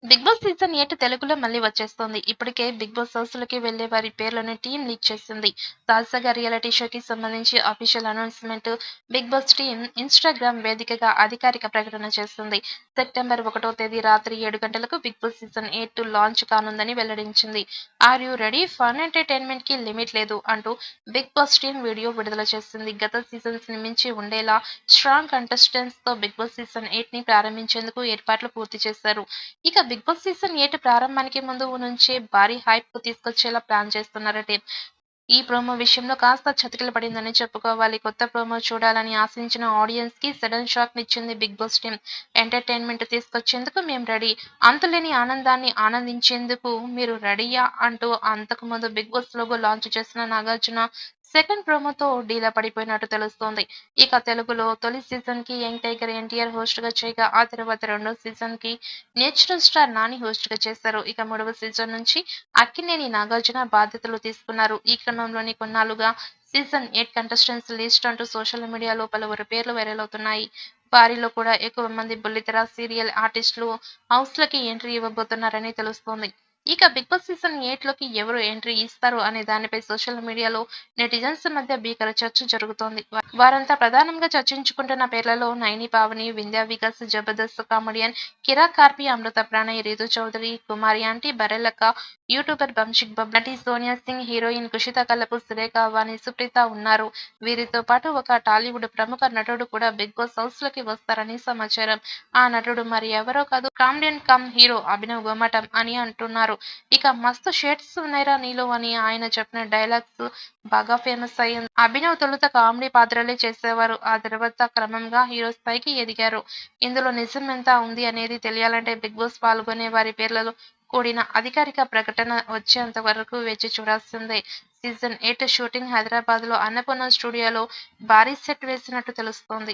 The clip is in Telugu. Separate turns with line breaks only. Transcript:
బిగ్ బాస్ సీజన్ 8 తెలుగులో మళ్ళీ వచ్చేస్తోంది. ఇప్పటికే బిగ్ బాస్ హౌస్‌లోకి వెళ్లే వారి పేర్లను టీమ్ లీక్ చేసింది. తాజాగా రియాలిటీ షోకి సంబంధించి official announcement Bigg Boss team Instagram వేదికగా అధికారిక ప్రకటన చేసింది. సెప్టెంబర్ 1వ తేదీ రాత్రి 7 గంటలకు బిగ్ బాస్ సీజన్ 8 లాంచ్ కానుందని వెల్లడించింది. Are you ready? ఫన్ ఎంటర్‌టైన్‌మెంట్‌కి లిమిట్ లేదు అంటూ బిగ్ బాస్ టీమ్ వీడియో విడుదల చేసింది. గత సీజన్స్‌ని మించి ఉండేలా స్ట్రాంగ్ కంటెస్టెంట్స్‌తో బిగ్ బాస్ సీజన్ 8ని ప్రారంభించేందుకు ఏర్పాట్లు పూర్తి చేశారు. ఇక 'బిగ్ బాస్' సీజన్ 8 ప్రారంభానికి ముందు నుంచే భారీ హైప్ తీసుకొచ్చేలా ప్లాన్ చేస్తున్నారట. ఈ ప్రోమో విషయంలో కాస్త చతికిల పడిందని చెప్పుకోవాలి. కొత్త ప్రోమో చూడాలని ఆశించిన ఆడియన్స్‌కి సడన్ షాక్‌నిచ్చింది 'బిగ్ బాస్' టీమ్. ఎంటర్‌టైన్‌మెంట్ తీసుకొచ్చేందుకు మేం రెడీ. అంతులేని ఆనందాన్ని ఆనందించేందుకు మీరు రెడీయా? అంటూ అంతకుముందు 'బిగ్ బాస్' లోగో లాంచ్ చేసిన నాగార్జున సెకండ్ ప్రోమోతో డీలా పడిపోయినట్టు తెలుస్తోంది. ఇక తెలుగులో తొలి సీజన్‌కి యంగ్ టైగర్ ఎన్టీఆర్ హోస్ట్‌గా చేయగా, ఆ తర్వాత రెండో సీజన్‌కి నేచురల్ స్టార్ నాని హోస్ట్‌గా చేశారు. ఇక మూడవ సీజన్ నుంచి అక్కినేని నాగార్జున బాధ్యతలు తీసుకున్నారు. ఈ క్రమంలోనే కొన్నాళ్లుగా సీజన్ 8 కంటెస్టెంట్స్ లిస్ట్ అంటూ సోషల్ మీడియాలో పలువురు పేర్లు వైరల్ అవుతున్నాయి. వారిలో కూడా ఎక్కువ మంది బుల్లితెర, సీరియల్ ఆర్టిస్టులు హౌస్‌లోకి ఎంట్రీ ఇవ్వబోతున్నారని తెలుస్తోంది. ఇక 'బిగ్ బాస్' సీజన్ 8లోకి ఎవరు ఎంట్రీ ఇస్తారు అనే దానిపై సోషల్ మీడియాలో నెటిజన్స్ మధ్య భీకర చర్చ జరుగుతోంది. వారంతా ప్రధానంగా చర్చించుకుంటున్న పేర్లలో నైని పావని, వింధ్య వికాస్, జబర్దస్త్ కామెడియన్ కిరా కార్పి, అమృత ప్రణయ్, రితు చౌదరి, కుమారి ఆంటీ, బర్రెలక్క, యూట్యూబర్ బంషిక్ బాబు, నటి సోనియా సింగ్, హీరోయిన్ కుషిత కల్లపు, సురేఖ, వాణి, సుప్రీత ఉన్నారు. వీరితో పాటు ఒక టాలీవుడ్ ప్రముఖ నటుడు కూడా బిగ్ బాస్ హౌస్‌లోకి వస్తారని సమాచారం. ఆ నటుడు మరి ఎవరో కాదు, కామెడియన్ కమ్ హీరో అభినవ్ గోమాటం అని అంటున్నారు. ఇక మస్తు షేడ్స్ ఉన్నాయిరా నీలో అని ఆయన చెప్పిన డైలాగ్స్ బాగా ఫేమస్ అయ్యింది. అభినవ్ తొలుత కామెడీ పాత్రలే చేసేవారు. ఆ తర్వాత క్రమంగా హీరో స్థాయికి ఎదిగారు. ఇందులో నిజం ఎంత ఉంది అనేది తెలియాలంటే బిగ్ బాస్ పాల్గొనే వారి పేర్లతో కూడిన అధికారిక ప్రకటన వచ్చేంత వరకు వేచి చూడాల్సిందే. సీజన్ 8 షూటింగ్ హైదరాబాద్లో అన్నపూర్ణ స్టూడియోలో భారీ సెట్ వేసినట్టు తెలుస్తోంది.